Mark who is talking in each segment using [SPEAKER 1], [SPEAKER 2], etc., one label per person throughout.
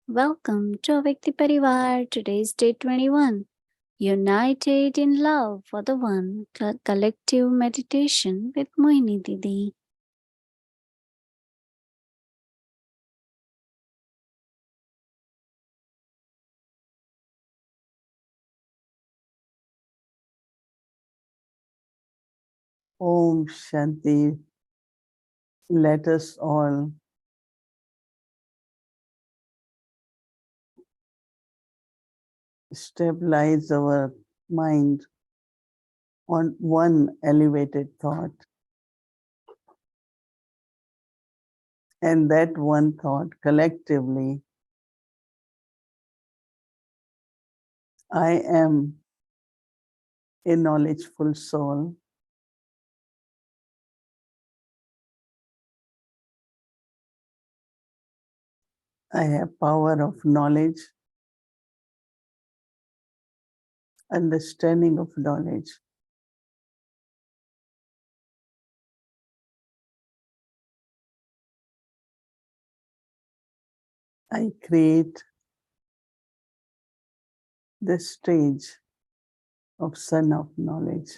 [SPEAKER 1] Welcome to Avekti Parivar. Today's day 21. United in love for the one. Collective meditation with Mohini Didi.
[SPEAKER 2] Om Shanti. Let us all stabilize our mind on one elevated thought. And that one thought collectively, I am a knowledgeful soul. I have power of knowledge, understanding of knowledge. I create the stage of sun of knowledge.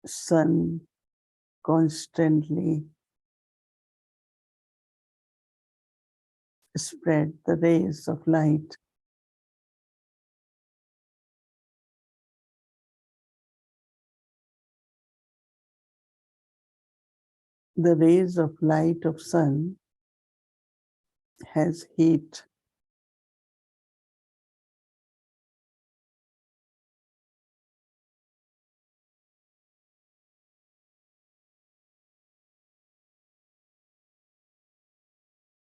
[SPEAKER 2] Sun constantly spread the rays of light. The rays of light of sun has heat.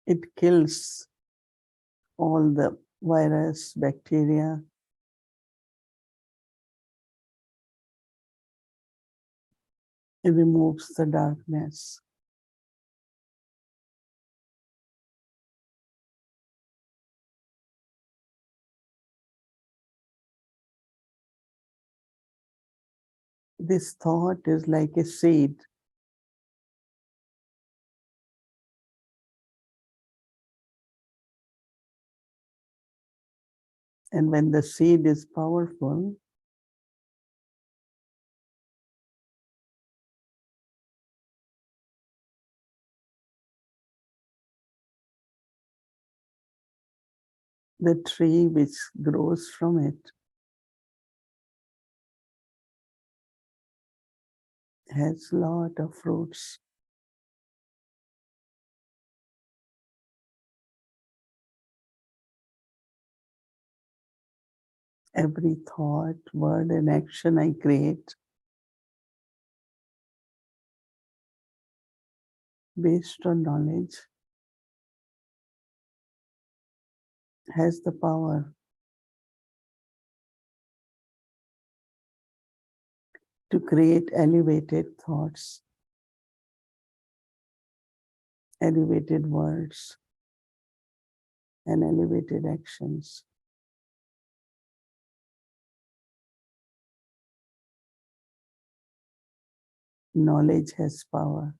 [SPEAKER 2] It kills all the virus, bacteria. It removes the darkness. This thought is like a seed. And when the seed is powerful, the tree which grows from it has a lot of fruits. Every thought, word, and action I create based on knowledge has the power to create elevated thoughts, elevated words, and elevated actions. Knowledge has power.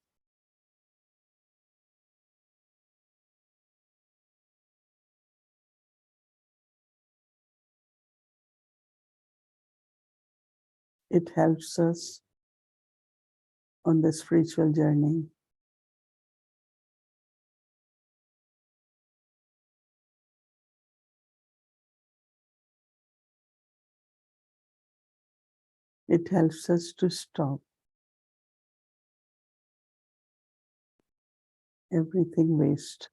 [SPEAKER 2] It helps us on the spiritual journey. It helps us to stop everything waste.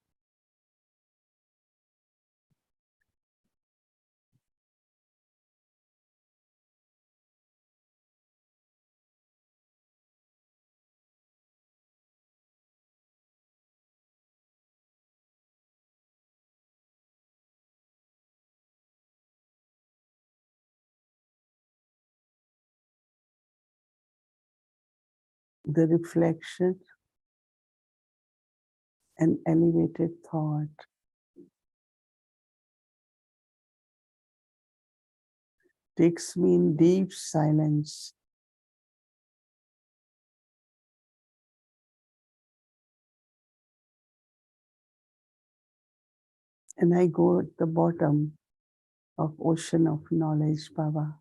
[SPEAKER 2] The reflection and elevated thought takes me in deep silence. And I go at the bottom of ocean of knowledge, Baba.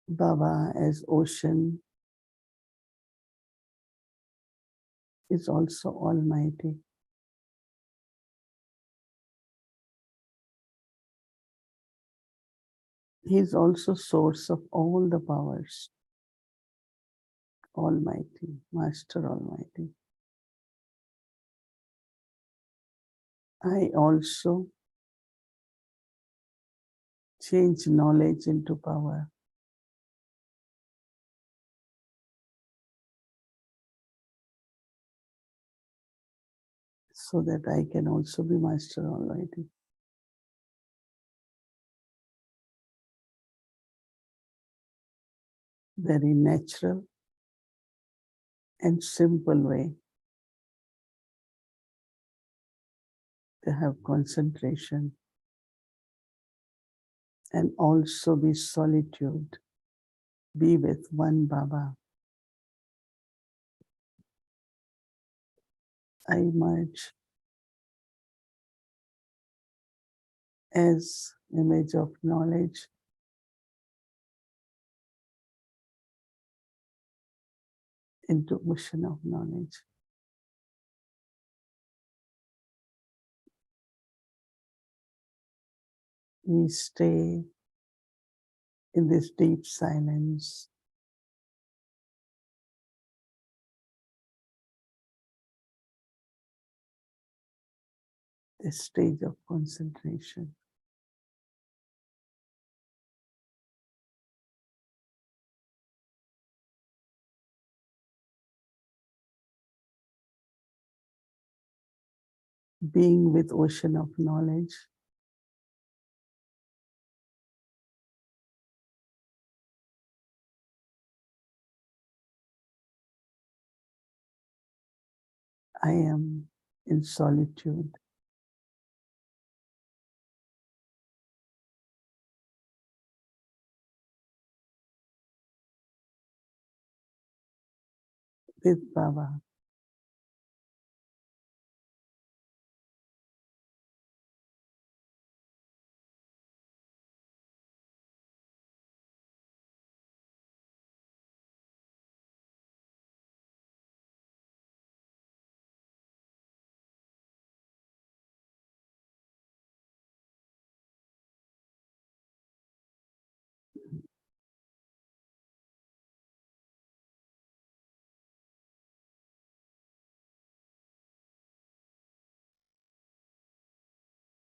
[SPEAKER 2] Baba as ocean is also almighty. He is also source of all the powers. Almighty, Master Almighty. I also change knowledge into power. So that I can also be Master Almighty. Very natural and simple way to have concentration and also be solitude. Be with one Baba. I merge as image of knowledge into ocean of knowledge. We stay in this deep silence. This stage of concentration. Being with ocean of knowledge, I am in solitude. With Baba.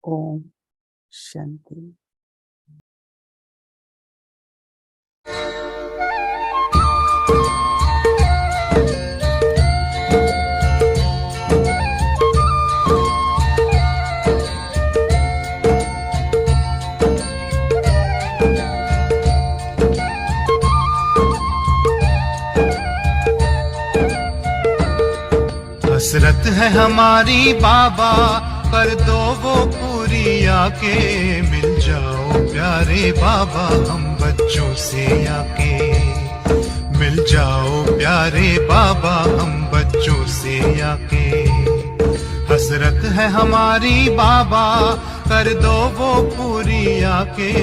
[SPEAKER 2] Om Shanti.
[SPEAKER 3] हसरत है हमारी बाबा, कर दो वो पूरी आके, मिल जाओ प्यारे बाबा हम बच्चों से आके, मिल जाओ प्यारे बाबा हम बच्चों से आके। हसरत है हमारी बाबा, कर दो वो पूरी आके,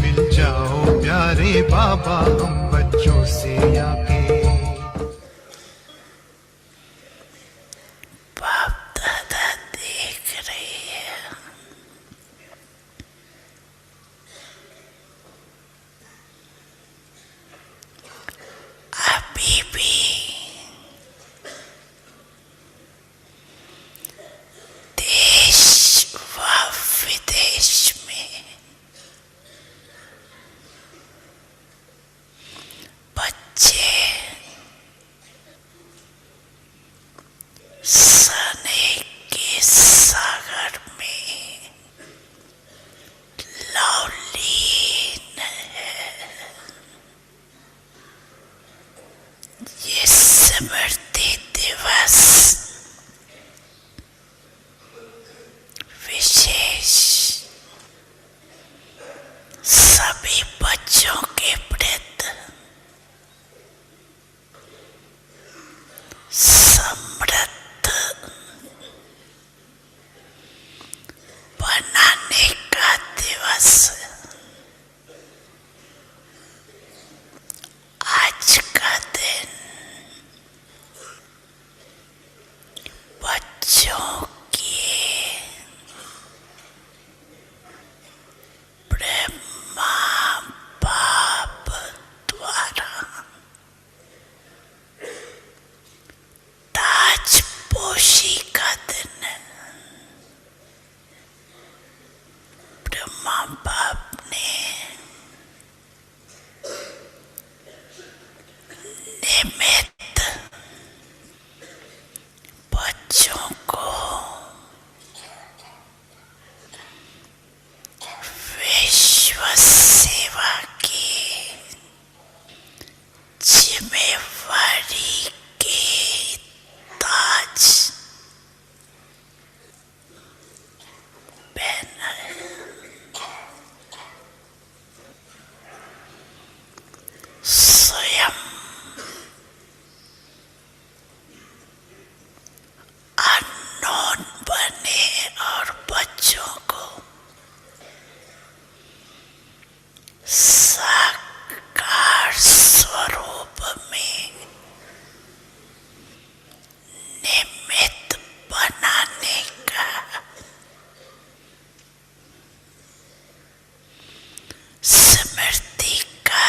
[SPEAKER 3] मिल जाओ प्यारे बाबा हम बच्चों से आके।
[SPEAKER 4] बच्चे, स्मृति दिवस विशेष सभी बच्चों के प्रति समृद्ध बनाने का दिवस। आज का दिन बच्चों की ब्रह्मा बाप द्वारा ताजपोशी का दिन है। ब्रह्मा बाप ने निमित्त बच्चों को विश्व सेवा की जिम्मेवारी के ताज पहना है। स्वयं अननोन बने और बच्चों को साकार स्वरूप में निमित्त बनाने का स्मृति का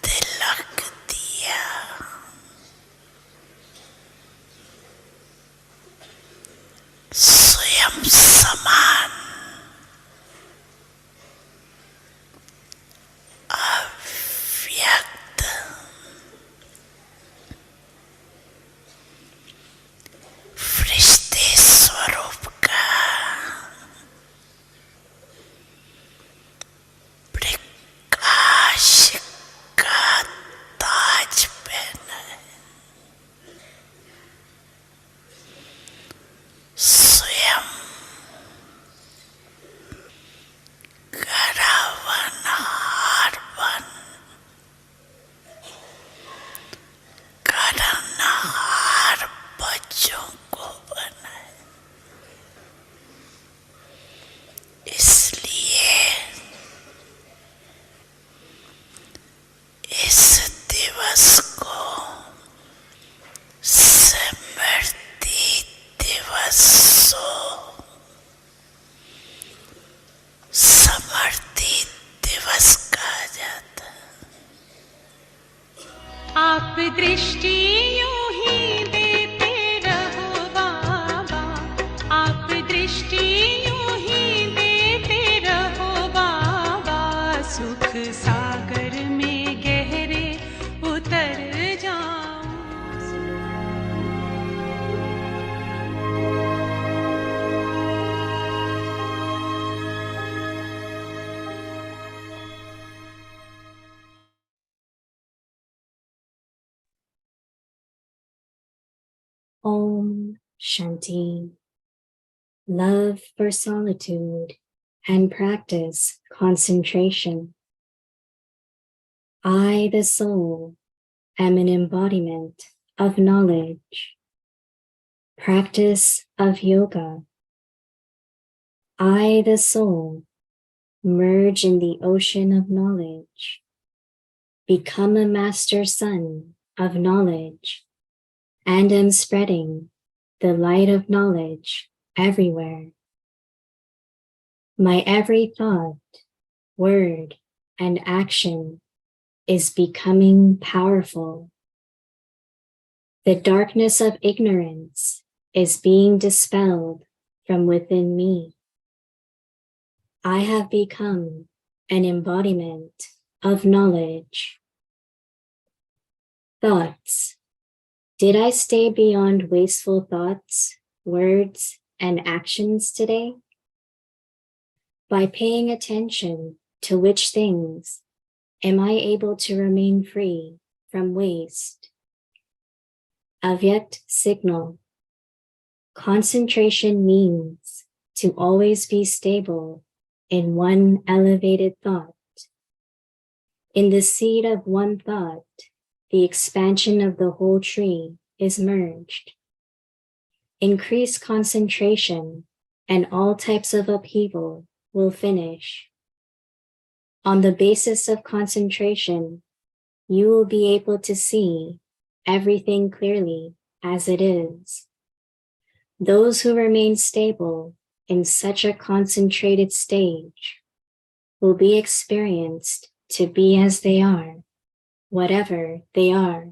[SPEAKER 4] तिलक दिया। स्वयं समान अव्यक्त फरिश्ते स्वरूप का प्रकाश का ताज पहना है। स्वयं करावन हारवन करनहार बच्चों को बनाए। इसलिए इस दिवस को स्मृति दिवसो समर्थित दिवस कहा जाता है।
[SPEAKER 5] आप दृष्टि यूं ही देते रहो बाबा, आप दृष्टि यूं ही देते रहो बाबा, सुख सागर में गहरे उतर जाऊं।
[SPEAKER 1] Om Shanti. Love for solitude and practice concentration. I, the soul, am an embodiment of knowledge. Practice of yoga. I, the soul, merge in the ocean of knowledge. Become a master son of knowledge, and am spreading the light of knowledge everywhere. My every thought, word, and action is becoming powerful. The darkness of ignorance is being dispelled from within me. I have become an embodiment of knowledge. Thoughts. Did I stay beyond wasteful thoughts, words, and actions today? By paying attention to which things am I able to remain free from waste? Avyakt signal. Concentration means to always be stable in one elevated thought. In the seed of one thought, the expansion of the whole tree is merged. Increase concentration, and all types of upheaval will finish. On the basis of concentration, you will be able to see everything clearly as it is. Those who remain stable in such a concentrated stage will be experienced to be as they are, whatever they are.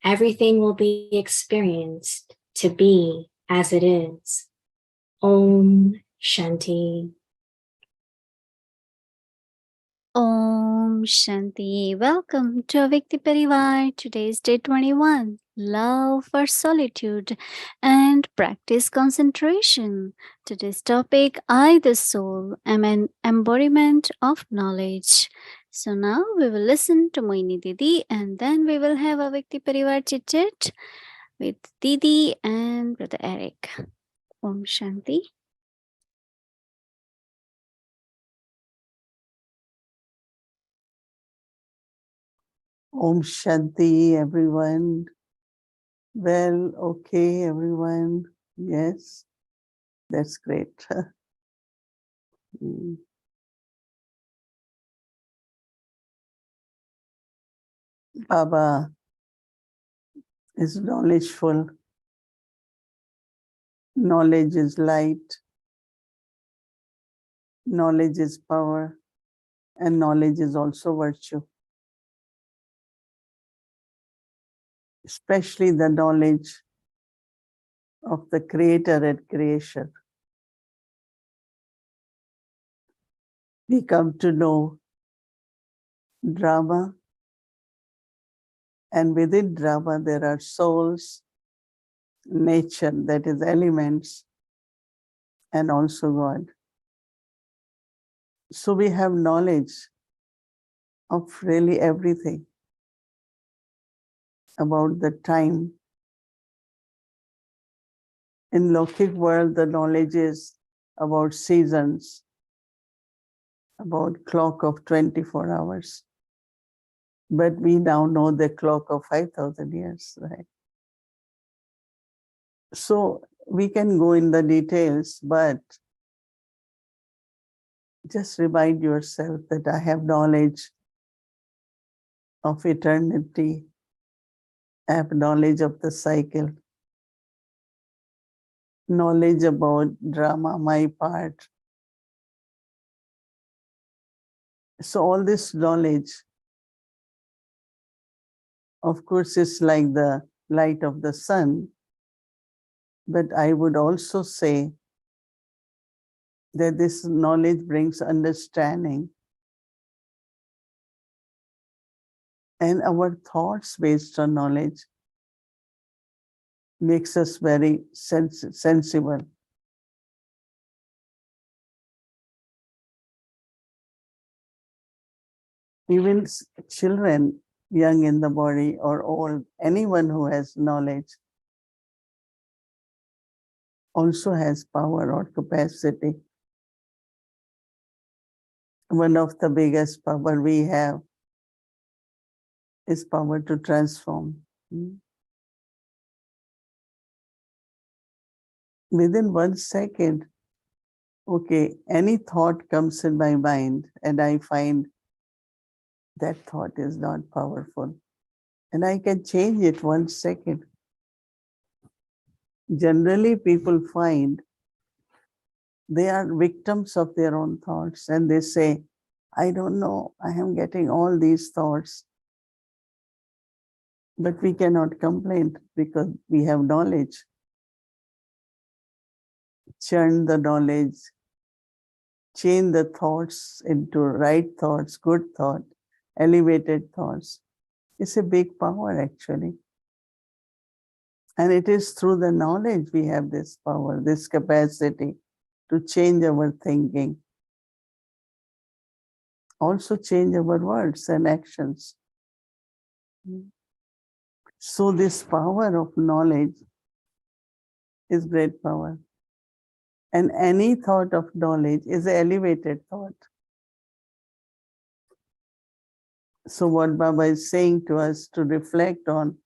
[SPEAKER 1] Everything will be experienced to be as it is. Om Shanti.
[SPEAKER 6] Om Shanti. Welcome to Avikti Parivar. Today's day 21. Love for solitude and practice concentration. Today's topic, I the soul am an embodiment of knowledge. So now we will listen to Mohini Didi and then we will have Avikti Parivar chit chat with Didi and Brother Eric. Om Shanti.
[SPEAKER 2] Om Shanti, everyone. Well, okay, everyone. Yes, that's great. Mm. Baba is knowledgeful. Knowledge is light. Knowledge is power. And knowledge is also virtue. Especially the knowledge of the Creator and creation. We come to know drama, and within drama there are souls, nature, that is elements, and also God. So we have knowledge of really everything about the time. In Lokik world, the knowledge is about seasons, about clock of 24 hours. But we now know the clock of 5,000 years, right? So we can go in the details, but just remind yourself that I have knowledge of eternity. I have knowledge of the cycle, knowledge about drama, my part. So all this knowledge, of course, is like the light of the sun. But I would also say that this knowledge brings understanding. And our thoughts based on knowledge makes us very sensible. Even children, young in the body or old, anyone who has knowledge also has power or capacity. One of the biggest power we have is power to transform. Within 1 second, okay, any thought comes in my mind and I find that thought is not powerful. And I can change it 1 second. Generally, people find they are victims of their own thoughts and they say, I don't know, I am getting all these thoughts. But we cannot complain because we have knowledge. Churn the knowledge, change the thoughts into right thoughts, good thought, elevated thoughts. It's a big power actually. And it is through the knowledge we have this power, this capacity to change our thinking. Also change our words and actions. So this power of knowledge is great power. And any thought of knowledge is an elevated thought. So what Baba is saying to us to reflect on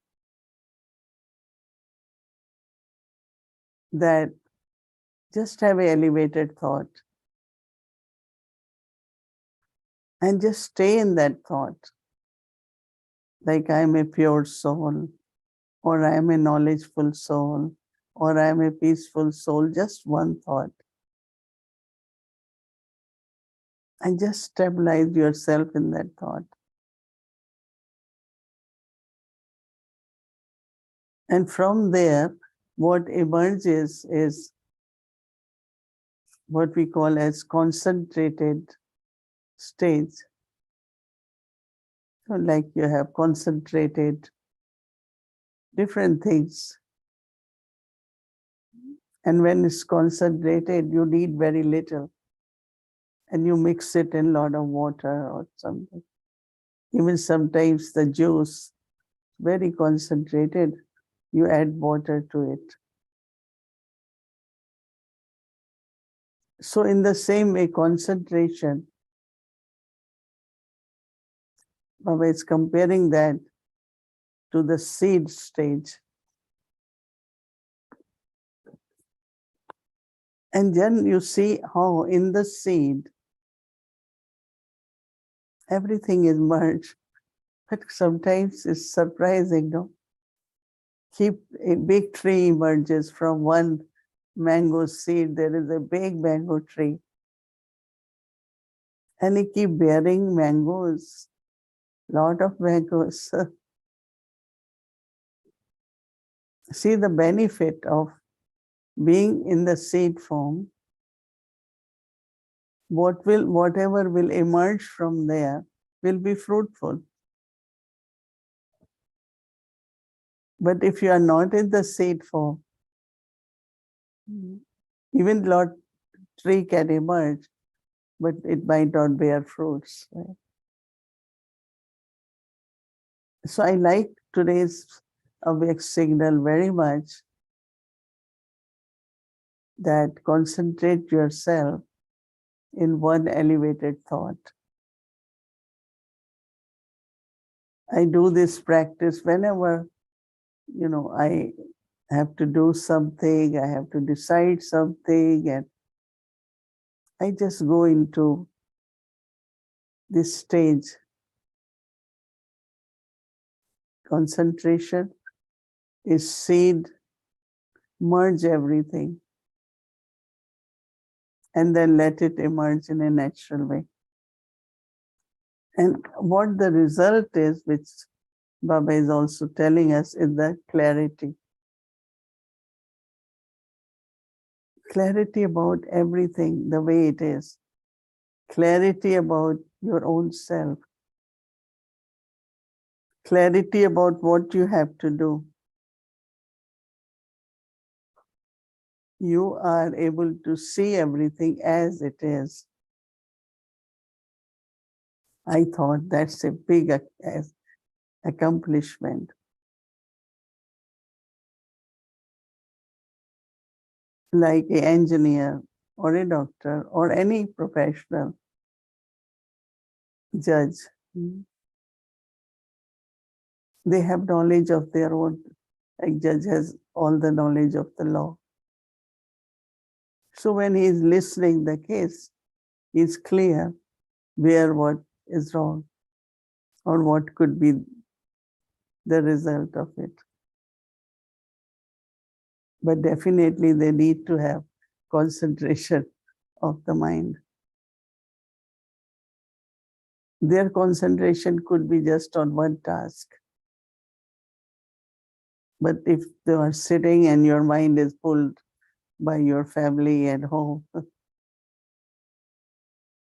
[SPEAKER 2] that, just have an elevated thought and just stay in that thought. Like I am a pure soul, or I am a knowledgeful soul, or I am a peaceful soul, just one thought. And just stabilize yourself in that thought. And from there, what emerges is what we call as concentrated states. So like you have concentrated different things. And when it's concentrated, you need very little. And you mix it in a lot of water or something. Even sometimes the juice, very concentrated, you add water to it. So in the same way, concentration, Baba is comparing that to the seed stage. And then you see how in the seed, everything is merged. But sometimes it's surprising, no? Keep a big tree emerges from one mango seed. There is a big mango tree. And it keep bearing mangoes, lot of mangoes. See the benefit of being in the seed form. Whatever will emerge from there will be fruitful. But if you are not in the seed form, even lot tree can emerge, but it might not bear fruits. Right? So I like today's awake signal very much, that concentrate yourself in one elevated thought. I do this practice whenever, I have to do something, I have to decide something, and I just go into this stage. Concentration is seed, merge everything, and then let it emerge in a natural way. And what the result is, which Baba is also telling us, is the clarity. Clarity about everything the way it is. Clarity about your own self. Clarity about what you have to do. You are able to see everything as it is. I thought that's a big accomplishment. Like an engineer or a doctor or any professional, judge, they have knowledge of their own. Like judge has all the knowledge of the law. So when he is listening the case, he's clear where what is wrong or what could be the result of it. But definitely they need to have concentration of the mind. Their concentration could be just on one task. But if they are sitting and your mind is pulled by your family at home,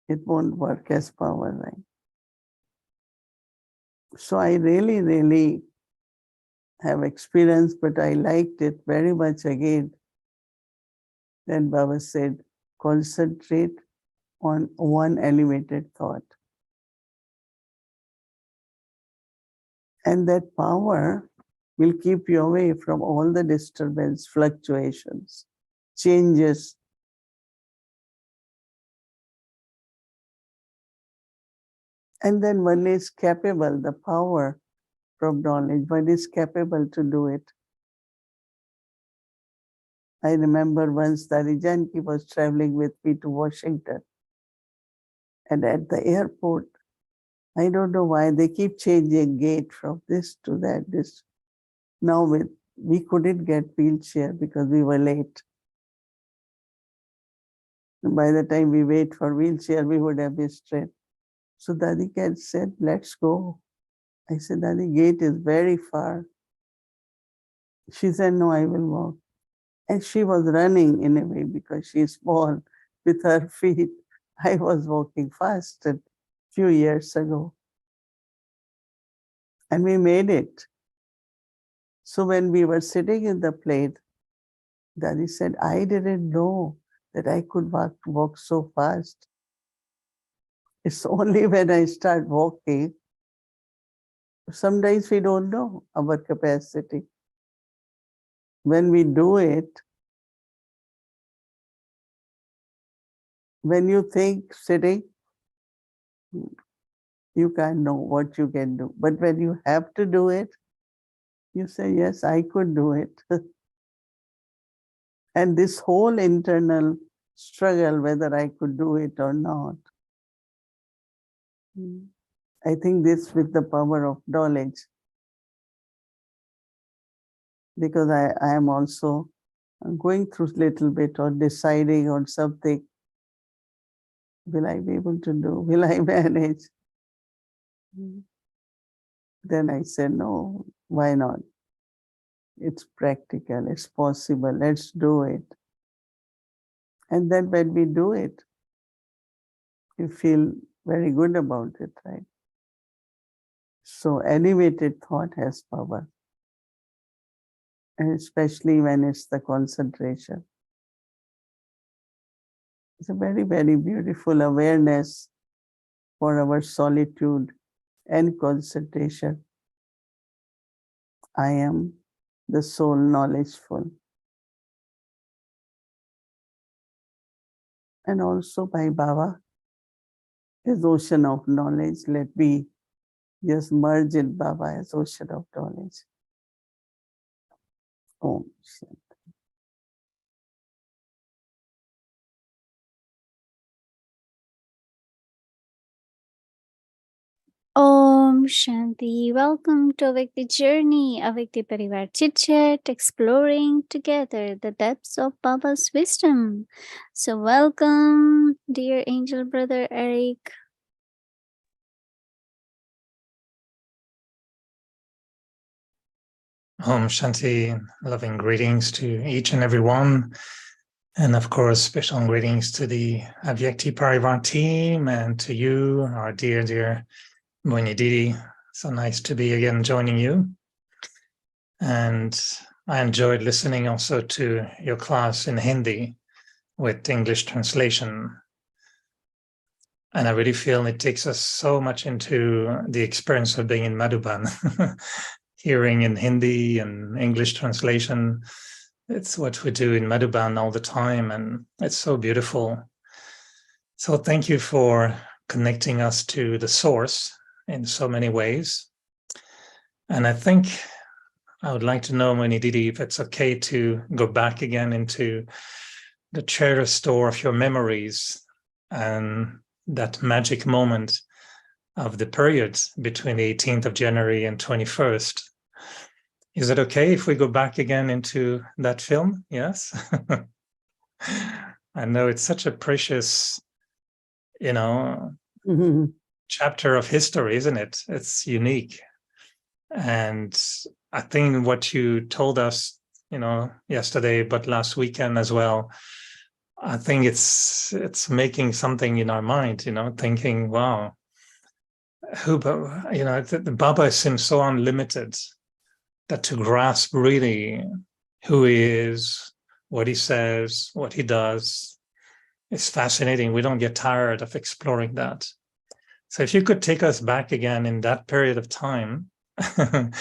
[SPEAKER 2] it won't work as power, right? So I really, really have experience, but I liked it very much again. Then Baba said, concentrate on one elevated thought. And that power will keep you away from all the disturbance, fluctuations, changes. And then one is capable, the power from knowledge, one is capable to do it. I remember once Dadi Janki was traveling with me to Washington. And at the airport, I don't know why they keep changing gate from this to that. This now we couldn't get wheelchair because we were late. And by the time we wait for wheelchair, we would have missed train. So Dadi Kat said, let's go. I said, Dadi, gate is very far. She said, no, I will walk. And she was running in a way because she is small with her feet. I was walking fast a few years ago. And we made it. So when we were sitting in the plane, Dadi said, I didn't know that I could walk so fast. It's only when I start walking, sometimes we don't know our capacity. When we do it, when you think sitting, you can't know what you can do. But when you have to do it, you say, yes, I could do it. And this whole internal struggle, whether I could do it or not, I think this with the power of knowledge, because I am also going through a little bit or deciding on something. Will I be able to do? Will I manage? Then I said, no, why not? It's practical, it's possible, let's do it. And then when we do it, you feel very good about it, right? So elevated thought has power. And especially when it's the concentration. It's a very, very beautiful awareness for our solitude and concentration. I am the soul knowledgeful. And also by Baba, his ocean of knowledge, let me just merge in Baba as ocean of knowledge. Om Shanti.
[SPEAKER 6] Om Shanti. Welcome to Awake the Journey, Awake the Parivar Chit Chat, exploring together the depths of Baba's wisdom. So welcome, dear angel brother Eric.
[SPEAKER 7] Om Shanti, loving greetings to each and every one. And of course, special greetings to the Avyakti Parivar team and to you, our dear, dear Mohini Didi. So nice to be again joining you. And I enjoyed listening also to your class in Hindi with English translation. And I really feel it takes us so much into the experience of being in Madhuban. Hearing in Hindi and English translation, it's what we do in Madhuban all the time, and it's so beautiful. So thank you for connecting us to the source in so many ways. And I think I would like to know, Mohini Didi, if it's okay to go back again into the treasure store of your memories and that magic moment of the period between the 18th of January and 21st. Is it okay if we go back again into that film? Yes. I know it's such a precious, chapter of history, isn't it? It's unique. And I think what you told us, yesterday, but last weekend as well, I think it's making something in our mind, thinking, wow, the Baba seems so unlimited that to grasp really who he is, what he says, what he does, is fascinating. We don't get tired of exploring that. So if you could take us back again in that period of time, I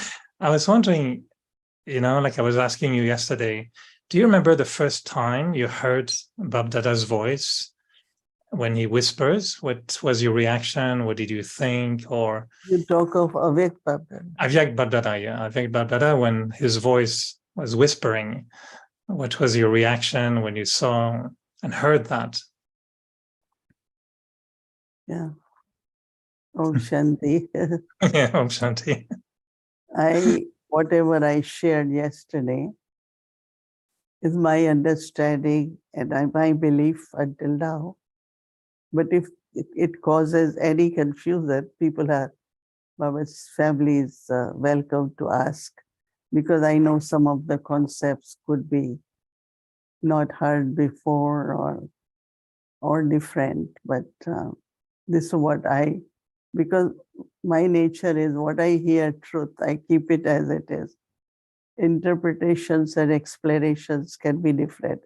[SPEAKER 7] was wondering, like I was asking you yesterday, do you remember the first time you heard Bab Dada's voice when he whispers? What was your reaction? What did you think? Or
[SPEAKER 2] You talk of Avek Baba.
[SPEAKER 7] Avyak Bab Dada, yeah, Avyak Bab Dada, when his voice was whispering, what was your reaction when you saw and heard that?
[SPEAKER 2] Yeah. Om Shanti.
[SPEAKER 7] Yeah, Om Shanti.
[SPEAKER 2] Whatever I shared yesterday is my understanding and my belief until now. But if it causes any confusion, Baba's family is welcome to ask, because I know some of the concepts could be not heard before or different. But this is what because my nature is what I hear truth, I keep it as it is. Interpretations and explanations can be different,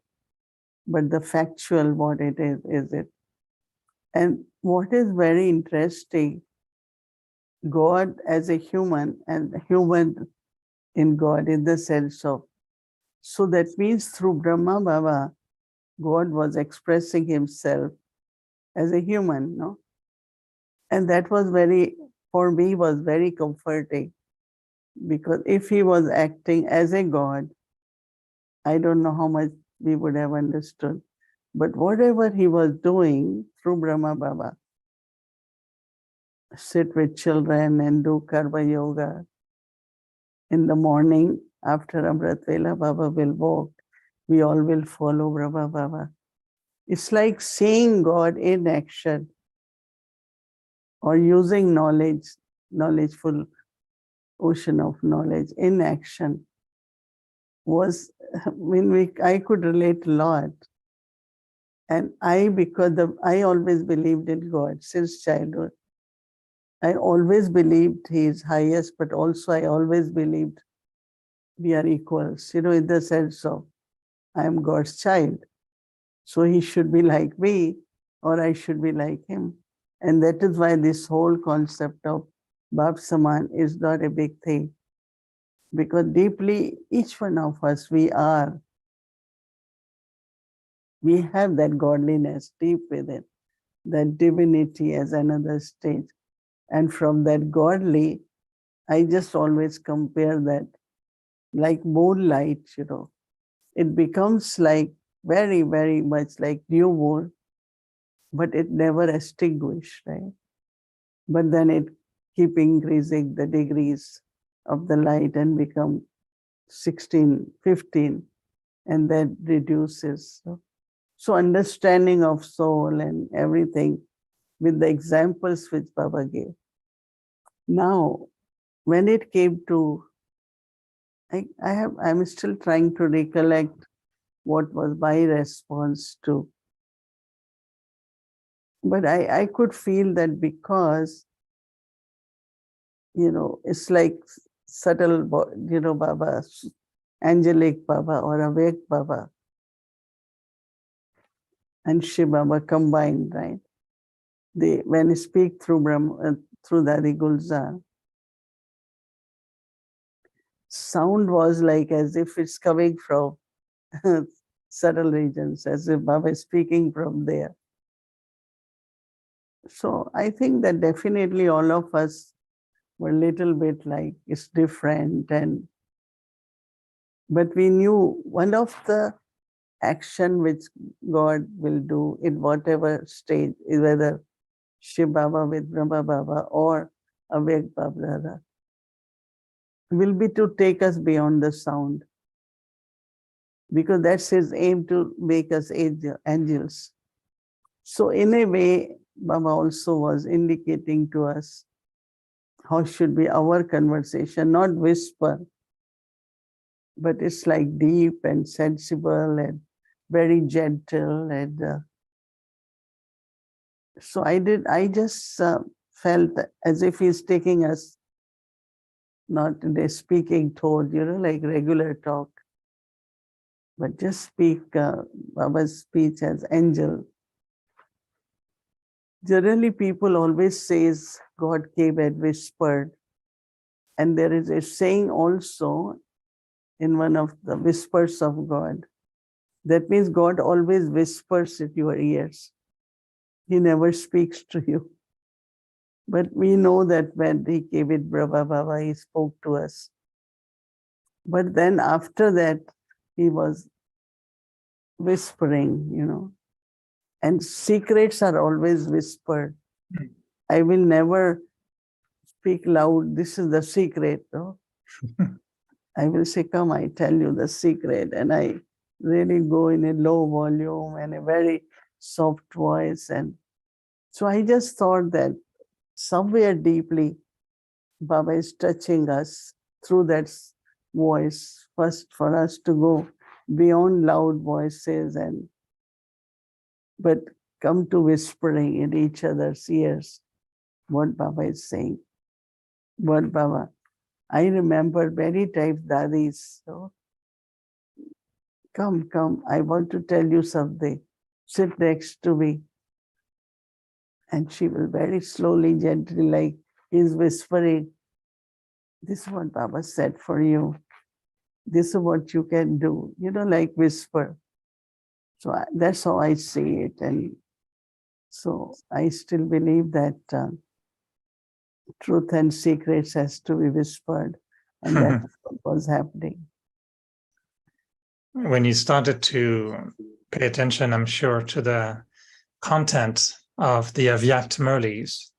[SPEAKER 2] but the factual what it is it. And what is very interesting, God as a human and human in God in the sense of, so that means through Brahma Baba, God was expressing himself as a human, no? And that was for me, was very comforting, because if he was acting as a God, I don't know how much we would have understood. But whatever he was doing through Brahma Baba, sit with children and do Karma Yoga. In the morning after Amrit Vela, Baba will walk. We all will follow Brahma Baba. It's like seeing God in action or using knowledgeful ocean of knowledge in action was, I could relate a lot. And because I always believed in God since childhood. I always believed he is highest, but also I always believed we are equals, in the sense of I am God's child. So he should be like me or I should be like him. And that is why this whole concept of Bab Saman is not a big thing. Because deeply, each one of us, we have that godliness deep within, that divinity as another stage. And from that godly, I just always compare that like moonlight, it becomes like very, very much like new moon, but it never extinguished, right? But then it keep increasing the degrees of the light and become 16, 15, and then reduces. So understanding of soul and everything with the examples which Baba gave. Now, when it came to, I'm still trying to recollect what was my response to. But I could feel that because, it's like subtle, Baba, angelic Baba or awake Baba and Shiv Baba combined, right? When you speak through through Dadi Gulzar, sound was like as if it's coming from subtle regions, as if Baba is speaking from there. So I think that definitely all of us were a little bit like it's different, but we knew one of the action which God will do in whatever stage, whether Shiv Baba with Brahma Baba or Avek Baba, will be to take us beyond the sound. Because that's his aim, to make us angels. So in a way, Baba also was indicating to us how should be our conversation, not whisper, but it's like deep and sensible and very gentle. And so I just felt as if he's taking us not in a speaking tone, like regular talk, but just speak Baba's speech as angel. Generally, people always says God came and whispered. And there is a saying also, in one of the whispers of God. That means God always whispers at your ears. He never speaks to you. But we know that when he came with Brahma Baba, he spoke to us. But then after that, he was whispering, and secrets are always whispered. I will never speak loud. This is the secret. No? I will say, come, I tell you the secret. And I really go in a low volume and a very soft voice. And so I just thought that somewhere deeply, Baba is touching us through that voice, first for us to go beyond loud voices but come to whispering in each other's ears what Baba is saying. What Baba, I remember many times Dadis, come, I want to tell you something. Sit next to me. And she will very slowly, gently, like he's whispering, this is what Baba said for you. This is what you can do, like whisper. So that's how I see it. And so I still believe that truth and secrets has to be whispered. And that's what was happening.
[SPEAKER 7] When you started to pay attention, I'm sure, to the content of the Avyakt Murlis,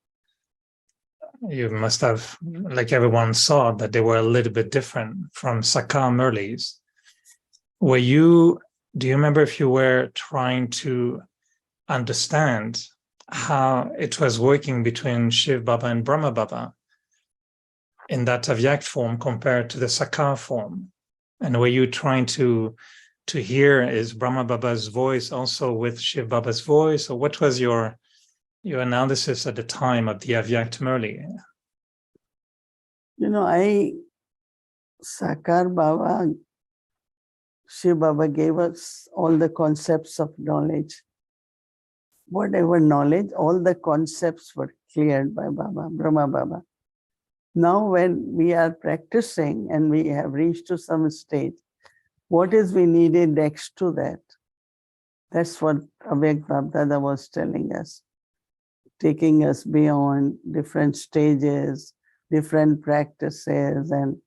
[SPEAKER 7] you must have, like everyone saw, that they were a little bit different from Sakar Murlis. Do you remember if you were trying to understand how it was working between Shiv Baba and Brahma Baba in that Avyakt form compared to the Sakar form? And were you trying to hear, is Brahma Baba's voice also with Shiv Baba's voice? Or what was your analysis at the time of the Avyakt Murli?
[SPEAKER 2] Sakar Baba, Shiv Baba gave us all the concepts of knowledge. Whatever knowledge, all the concepts were cleared by Baba, Brahma Baba. Now when we are practicing and we have reached to some stage, what is we needed next to that? That's what Avek Babdada was telling us, taking us beyond different stages, different practices, and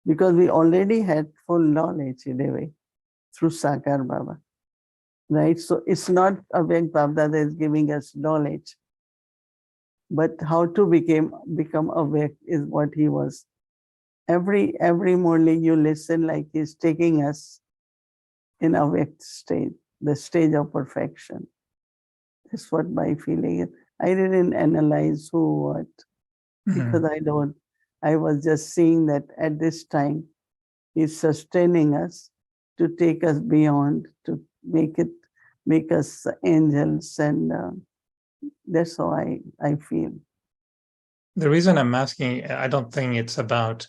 [SPEAKER 2] because we already had full knowledge in a way through Sakar Baba, right? So it's not Avek Babdada is giving us knowledge, but how to become awake is what he was. Every morning you listen like he's taking us in awake state, the stage of perfection. That's what my feeling is. I didn't analyze who, what, because I was just seeing that at this time, he's sustaining us to take us beyond, to make us angels, and that's how I feel.
[SPEAKER 7] The reason I'm asking, I don't think it's about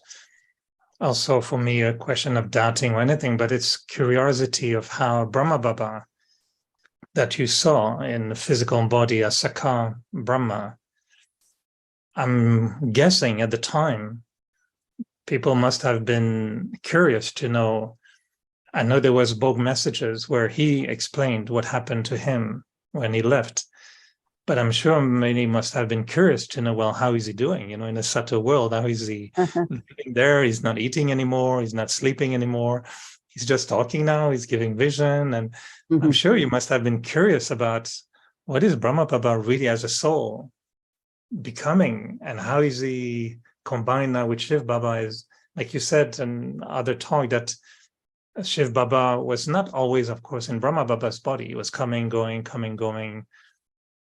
[SPEAKER 7] also for me a question of doubting or anything, but it's curiosity of how Brahma Baba that you saw in the physical body as Sakar Brahma. I'm guessing at the time, people must have been curious to know. I know there was both messages where he explained what happened to him when he left. But I'm sure many must have been curious to know, well, how is he doing? In a subtle world, how is he living there? He's not eating anymore. He's not sleeping anymore. He's just talking now. He's giving vision. And I'm sure you must have been curious about what is Brahma Baba really as a soul becoming, and how is he combined now with Shiv Baba? Is, like you said in other talk, that Shiv Baba was not always, of course, in Brahma Baba's body. He was coming, going.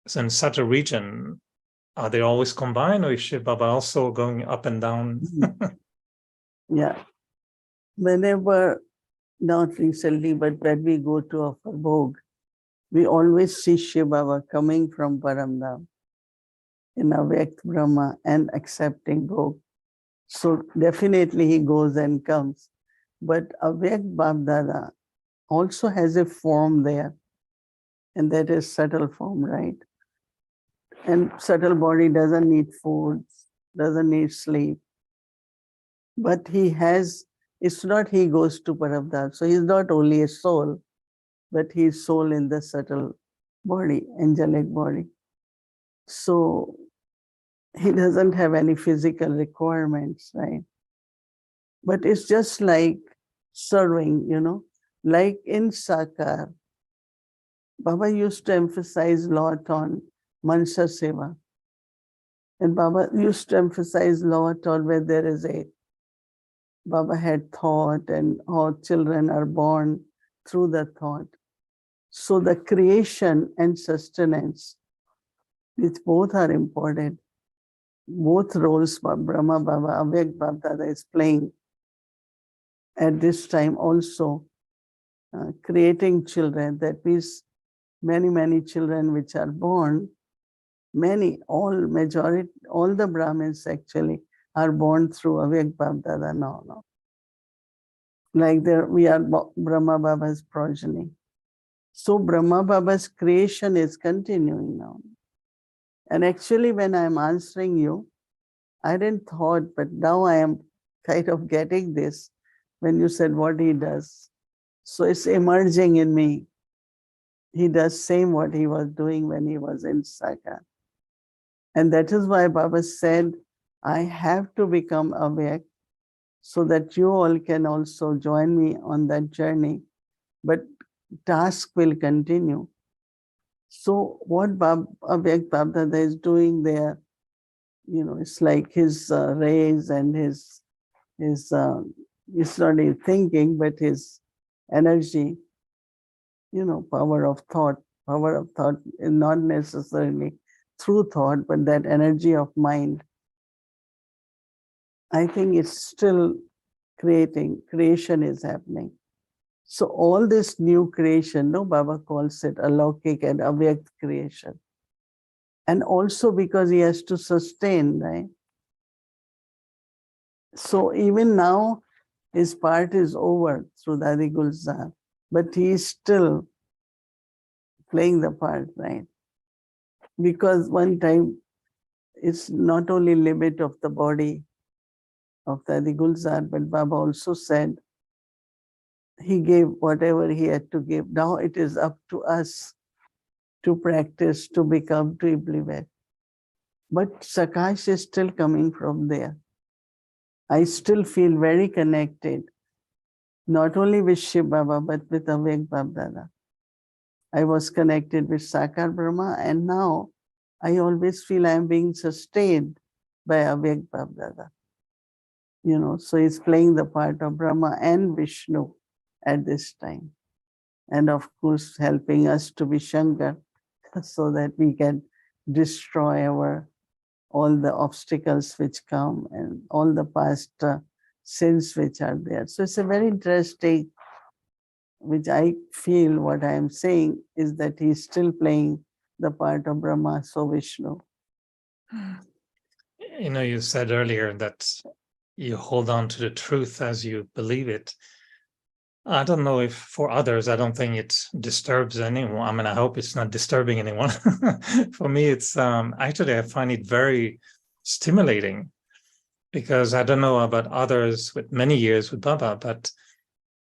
[SPEAKER 7] So in such a region, are they always combined, or is Shiv Baba also going up and down?
[SPEAKER 2] Yeah. Whenever, not recently, but when we go to offer Bhog, we always see Shiv Baba coming from Paramdham in Avyakt Brahma and accepting Bhog. So definitely he goes and comes. But Avyakt Babdada also has a form there, and that is subtle form, right? And subtle body doesn't need food, doesn't need sleep. But he has It's not he goes to Parabdhar. So he's not only a soul, but he's soul in the subtle body, angelic body. So he doesn't have any physical requirements, right? But it's just like serving, like in Sakar. Baba used to emphasize a lot on Mansha Seva. And Baba used to emphasize a lot on where there is a Baba had thought and how children are born through the thought. So the creation and sustenance, which both are important, both roles Brahma Baba, Avyak Baba is playing at this time also, creating children. That means many children which are born, majority, all the Brahmins actually are born through Avyak Baba now. Like we are Brahma Baba's progeny. So Brahma Baba's creation is continuing now. And actually when I'm answering you, I didn't thought, but now I am kind of getting this when you said what he does. So it's emerging in me. He does same what he was doing when he was in Sakar. And that is why Baba said, I have to become awake so that you all can also join me on that journey. But task will continue. So what Avyak Babdada is doing there, it's like his rays and his it's not his thinking, but his energy, power of thought is not necessarily through thought, but that energy of mind. I think it's still creation is happening. So all this new creation, Baba calls it Alaukik and Avyakt creation. And also because he has to sustain, right? So even now, his part is over through Dadi Gulzar, but he is still playing the part, right? Because one time, it's not only limit of the body of Dadi Gulzar, but Baba also said, he gave whatever he had to give. Now it is up to us to practice, to become, to implement. But Sakash is still coming from there. I still feel very connected, not only with Shiv Baba, but with Avyak Babdada. I was connected with Sakar Brahma, and now I always feel I am being sustained by Avyak Babdada. So he's playing the part of Brahma and Vishnu at this time. And of course, helping us to be Shankar so that we can destroy all the obstacles which come and all the past sins which are there. So it's a very interesting, which I feel what I am saying is that he's still playing the part of Brahma, so Vishnu.
[SPEAKER 7] You said earlier that you hold on to the truth as you believe it. I don't know if for others, I don't think it disturbs anyone. I mean, I hope it's not disturbing anyone. For me, it's actually, I find it very stimulating because I don't know about others with many years with Baba, but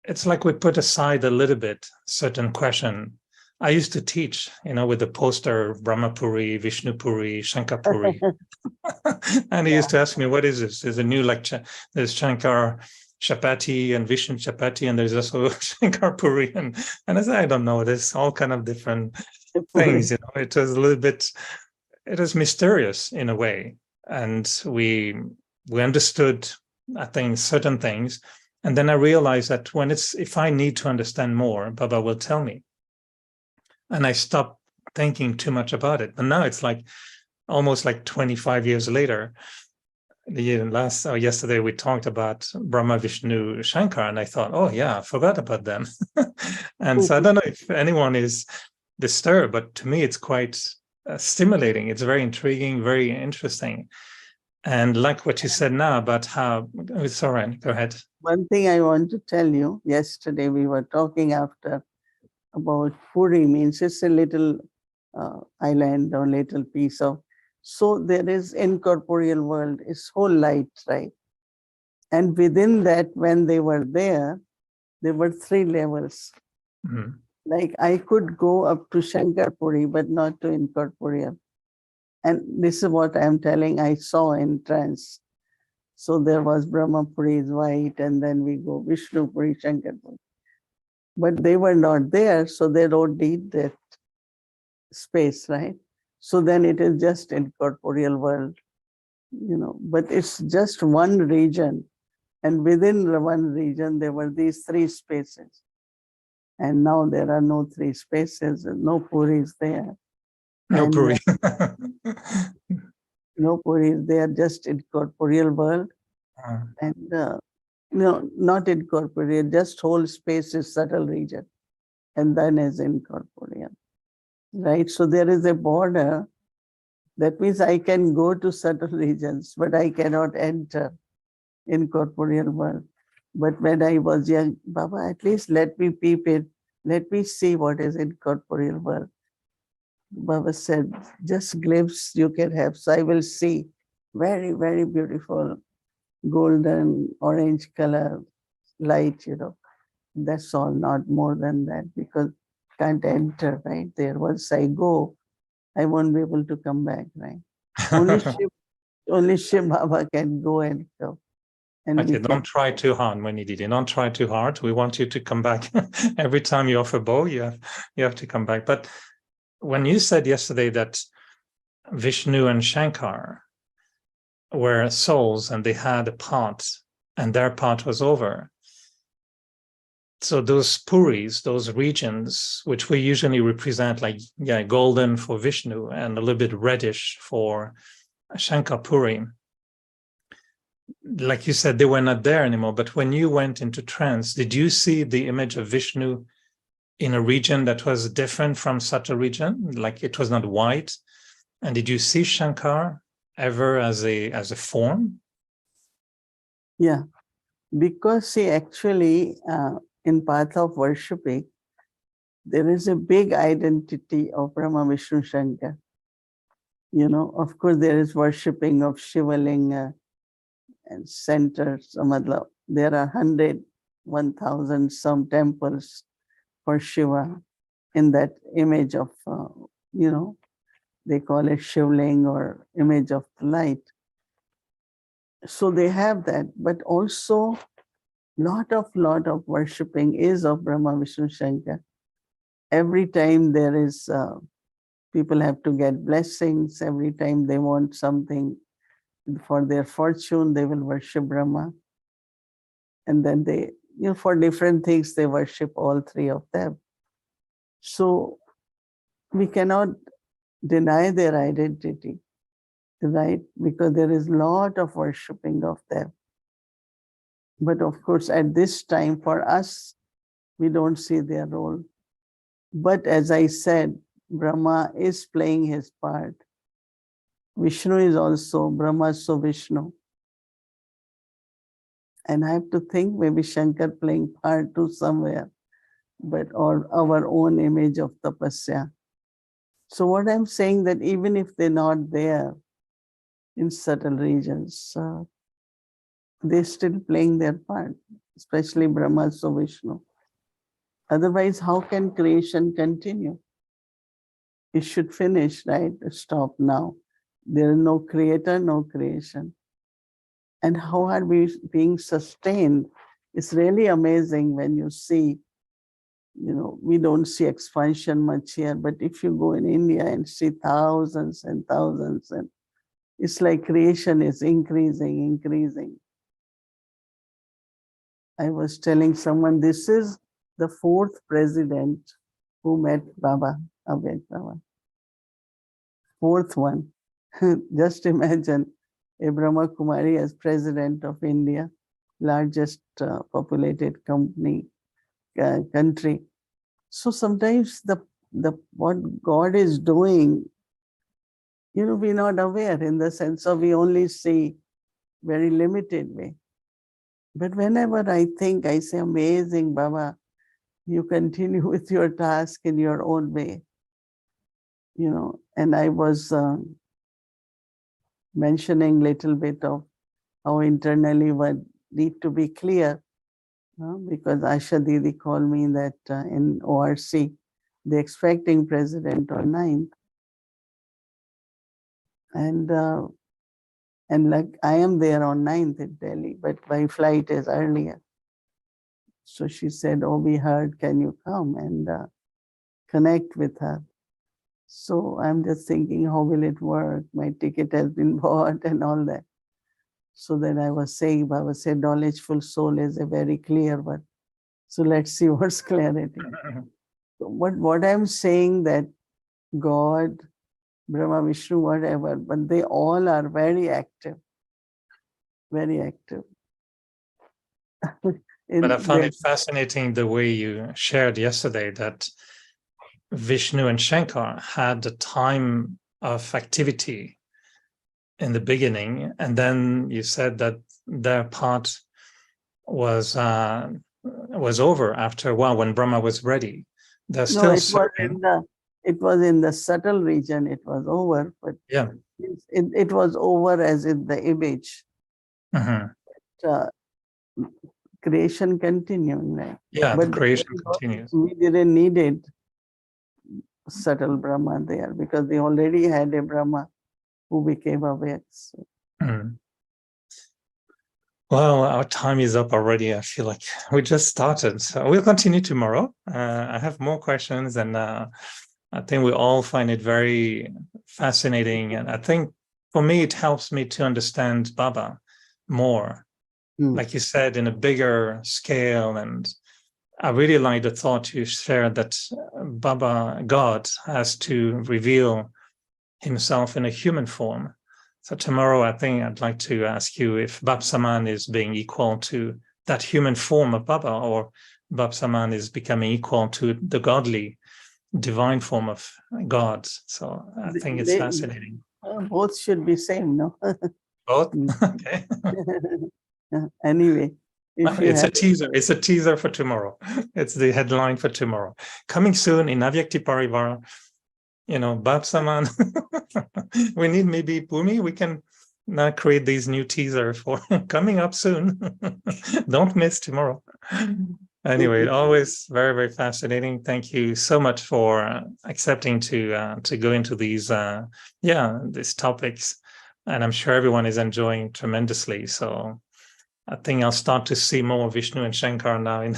[SPEAKER 7] it's like we put aside a little bit certain question. I used to teach, with the poster Brahmapuri, Vishnupuri, Shankarpuri. And he used to ask me, what is this? There's a new lecture. There's Shankar Chapati and Vishnu Chapati, and there's also Shankarpuri. And I said, I don't know. There's all kind of different things. It was a little bit, it was mysterious in a way. And we understood, I think, certain things. And then I realized that if I need to understand more, Baba will tell me. And I stopped thinking too much about it. But now it's like almost like 25 years later. Yesterday we talked about Brahma, Vishnu, Shankar, and I thought, oh yeah, I forgot about them. And so I don't know if anyone is disturbed, but to me it's quite stimulating. It's very intriguing, very interesting. And like what you said now about how, it's all right, go ahead.
[SPEAKER 2] One thing I want to tell you, yesterday we were talking about Puri, means it's a little island or little piece of, so there is incorporeal world, it's whole light, right? And within that, when they were there were 3 levels.
[SPEAKER 7] Mhm.
[SPEAKER 2] Like I could go up to Shankarpuri, but not to incorporeal. And this is what I'm telling, I saw in trance. So there was Brahmapuri is white, and then we go Vishnupuri, Shankarpuri. But they were not there, so they don't need that space, right? So then it is just incorporeal world, but it's just one region. And within the one region, there were these 3 spaces. And now there are no 3 spaces, no puris there.
[SPEAKER 7] No
[SPEAKER 2] And
[SPEAKER 7] Puri.
[SPEAKER 2] no puris, they are just incorporeal world. And no, not incorporeal, just whole space is subtle region. And then is incorporeal, right? So there is a border. That means I can go to subtle regions, but I cannot enter incorporeal world. But when I was young, Baba, at least let me peep it. Let me see what is incorporeal world. Baba said, just glimpse you can have. So I will see very, very beautiful golden, orange color light, That's all, not more than that, because can't enter right there. Once I go, I won't be able to come back, right? Only Shiv Baba can go and come. And
[SPEAKER 7] Okay,
[SPEAKER 2] we can.
[SPEAKER 7] don't try too hard, Mohini Didi. Don't try too hard. We want you to come back. Every time you offer bow, you have to come back. But when you said yesterday that Vishnu and Shankar were souls and they had a part and their part was over. So those puris, those regions, which we usually represent like, golden for Vishnu and a little bit reddish for Shankar Puri, like you said, they were not there anymore. But when you went into trance, did you see the image of Vishnu in a region that was different from such a region? Like it was not white? And did you see Shankar ever as a form?
[SPEAKER 2] Yeah, because see, actually, in path of worshipping, there is a big identity of Brahma, Vishnu, Shankar. Of course, there is worshipping of Shivalinga and centers. There are 100, 1,000 some temples for Shiva in that image of, they call it Shivling or image of the light. So they have that, but also lot of worshipping is of Brahma, Vishnu, Shankar. Every time there is, people have to get blessings. Every time they want something for their fortune, they will worship Brahma. And then they, for different things, they worship all 3 of them. So we cannot deny their identity, right? Because there is a lot of worshipping of them. But of course, at this time, for us, we don't see their role. But as I said, Brahma is playing his part. Vishnu is also Brahma, so Vishnu. And I have to think maybe Shankar playing part too somewhere, or our own image of tapasya. So what I'm saying that even if they're not there in certain regions, they're still playing their part, especially Brahma, so Vishnu. Otherwise, how can creation continue? It should finish, right? Stop now. There is no creator, no creation. And how are we being sustained? It's really amazing when you see, we don't see expansion much here, but if you go in India and see thousands and thousands, and it's like creation is increasing. I was telling someone, this is the 4th president who met Baba, Abhay Baba. 4th one. Just imagine a Brahma Kumari as president of India, largest populated country. So sometimes the what God is doing, we're not aware, in the sense of we only see very limited way. But whenever I think, I say, amazing, Baba, you continue with your task in your own way. And I was mentioning little bit of how internally need to be clear. Because Asha Didi called me that in ORC, they're expecting president on 9th. And like I am there on 9th in Delhi, but my flight is earlier. So she said, oh, we heard, can you come and connect with her? So I'm just thinking, how will it work? My ticket has been bought and all that. So then I was saying, Baba said, knowledgeful soul is a very clear word. So let's see what's clarity. So what I'm saying that God, Brahma, Vishnu, whatever, but they all are very active. Very active.
[SPEAKER 7] But I found it fascinating the way you shared yesterday that Vishnu and Shankar had a time of activity in the beginning, and then you said that their part was over after a while when Brahma was ready. They're still serving.
[SPEAKER 2] It was in the subtle region. It was over, but
[SPEAKER 7] yeah,
[SPEAKER 2] it was over as in the image. Creation continuing, right?
[SPEAKER 7] Yeah,
[SPEAKER 2] but
[SPEAKER 7] the creation continues.
[SPEAKER 2] We didn't need it subtle Brahma there because they already had a Brahma who became aware. So.
[SPEAKER 7] Well, our time is up already. I feel like we just started. So we'll continue tomorrow. I have more questions, and I think we all find it very fascinating. And I think for me, it helps me to understand Baba more. Like you said, in a bigger scale. And I really like the thought you shared that Baba, God, has to reveal himself in a human form. So tomorrow, I think I'd like to ask you if Bab Saman is being equal to that human form of Baba, or Bab Saman is becoming equal to the godly, divine form of God. So I think it's fascinating.
[SPEAKER 2] Both should be same, no?
[SPEAKER 7] Both? Okay.
[SPEAKER 2] Anyway.
[SPEAKER 7] It's a teaser. It's a teaser for tomorrow. It's the headline for tomorrow. Coming soon in Avyakti Parivara. Bab Saman. We need maybe Bhumi. We can now create these new teaser for coming up soon. Don't miss tomorrow. Anyway, always very, very fascinating. Thank you so much for accepting to go into these topics, and I'm sure everyone is enjoying tremendously. So I think I'll start to see more Vishnu and Shankar now in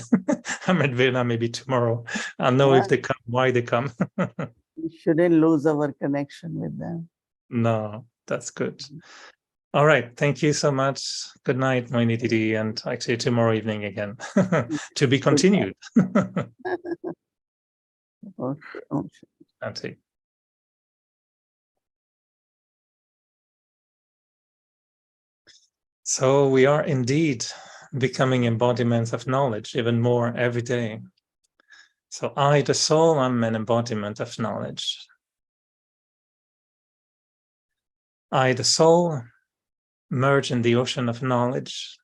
[SPEAKER 7] Ahmedvena maybe tomorrow. I'll know if they come, why they come.
[SPEAKER 2] We shouldn't lose our connection with them.
[SPEAKER 7] No, that's good. All right. Thank you so much. Good night, Mohini Didi, and actually tomorrow evening again. To be continued. Okay. So we are indeed becoming embodiments of knowledge even more every day. So I, the soul, am an embodiment of knowledge. I, the soul, merge in the ocean of knowledge,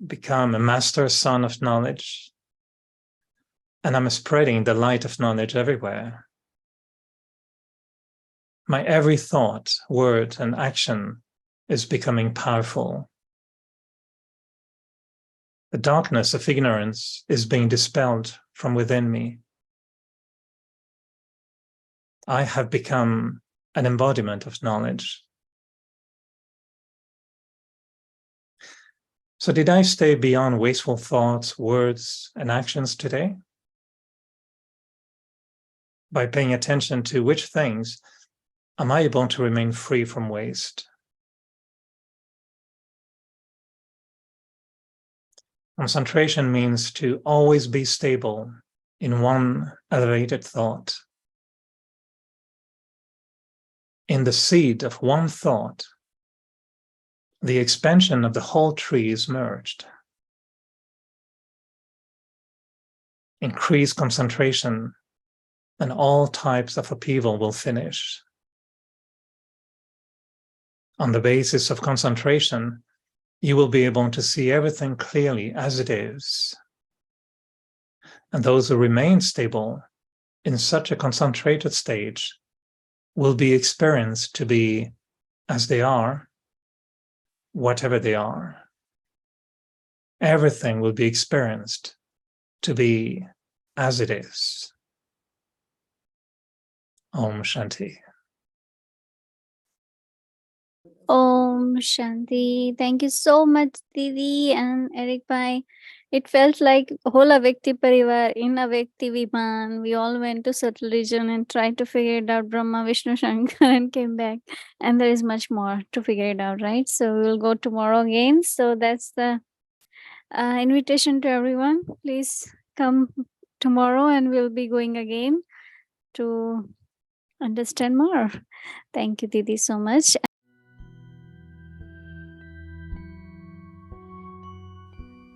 [SPEAKER 7] become a master son of knowledge, and I'm spreading the light of knowledge everywhere. My every thought, word, and action is becoming powerful. The darkness of ignorance is being dispelled from within me. I have become an embodiment of knowledge. So did I stay beyond wasteful thoughts, words, and actions today? By paying attention to which things am I able to remain free from waste? Concentration means to always be stable in one elevated thought. In the seed of one thought, the expansion of the whole tree is merged. Increase concentration, and all types of upheaval will finish. On the basis of concentration, you will be able to see everything clearly as it is. And those who remain stable in such a concentrated stage will be experienced to be as they are, whatever they are. everything will be experienced to be as it is. Om Shanti.
[SPEAKER 6] Om Shanti. Thank you so much, Didi and Eric Bhai. It felt like whole Avyakti Parivar in Avyakti Viman. We all went to Subtle region and tried to figure it out, Brahma, Vishnu, Shankar, and came back. And there is much more to figure it out, right? So we'll go tomorrow again. So that's the invitation to everyone. Please come tomorrow and we'll be going again to understand more. Thank you, Didi, so much.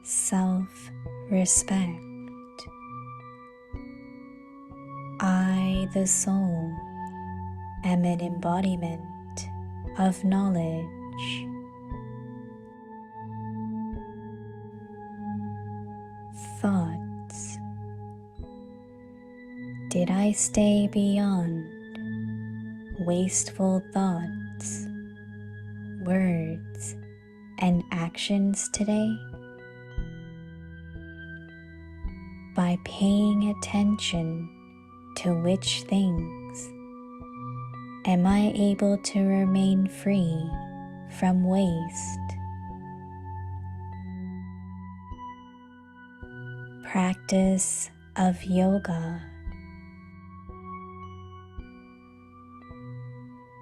[SPEAKER 1] Self-respect. I, the soul, am an embodiment of knowledge. Thoughts. Did I stay beyond wasteful thoughts, words, and actions today? By paying attention to which things am I able to remain free from waste? Practice of yoga.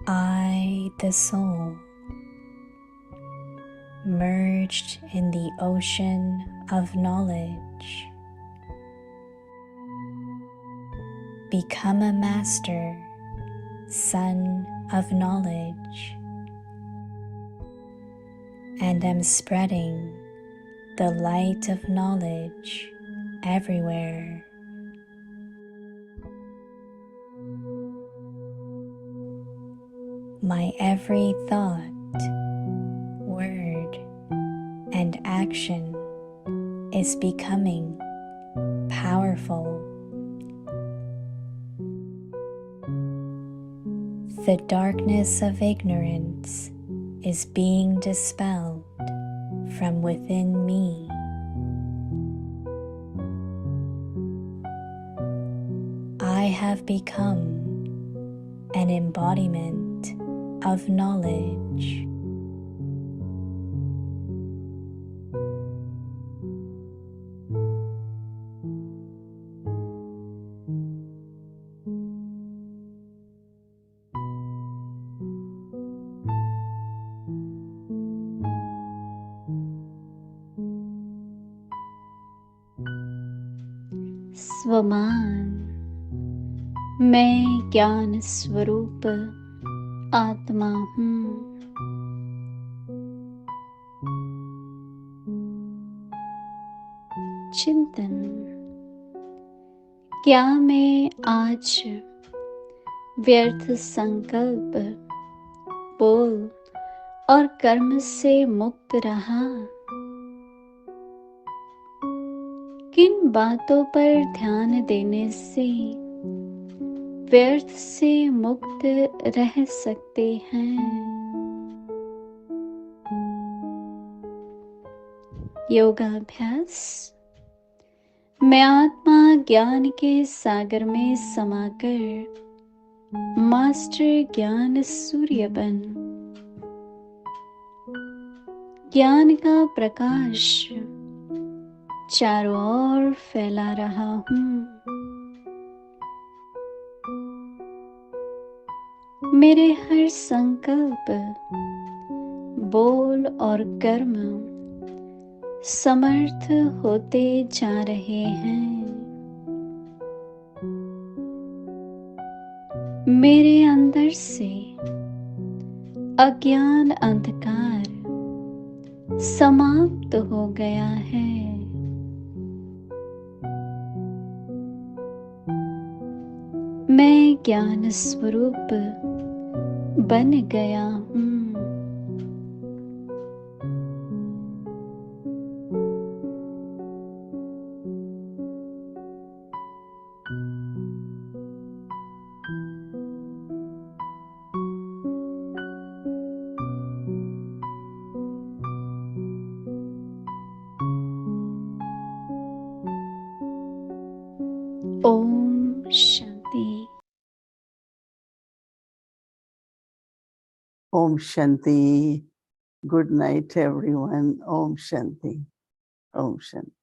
[SPEAKER 1] I, the soul, merged in the ocean of knowledge, become a master, son of knowledge, and am spreading the light of knowledge everywhere. My every thought, word, and action is becoming powerful. The darkness of ignorance is being dispelled from within me. I have become an embodiment of knowledge.
[SPEAKER 6] स्वमान मैं ज्ञान स्वरूप आत्मा हूँ। चिंतन, क्या मैं आज व्यर्थ संकल्प, बोल और कर्म से मुक्त रहा? किन बातों पर ध्यान देने से व्यर्थ से मुक्त रह सकते हैं? योगाभ्यास, मैं आत्मा ज्ञान के सागर में समाकर मास्टर ज्ञान सूर्य बन ज्ञान का प्रकाश चारों ओर फैला रहा हूँ। मेरे हर संकल्प, बोल और कर्म समर्थ होते जा रहे हैं। मेरे अंदर से अज्ञान अंधकार समाप्त हो गया है। मैं ज्ञान स्वरूप बन गया हूँ। Om Shanti.
[SPEAKER 2] Om Shanti. Good night, everyone. Om Shanti. Om Shanti.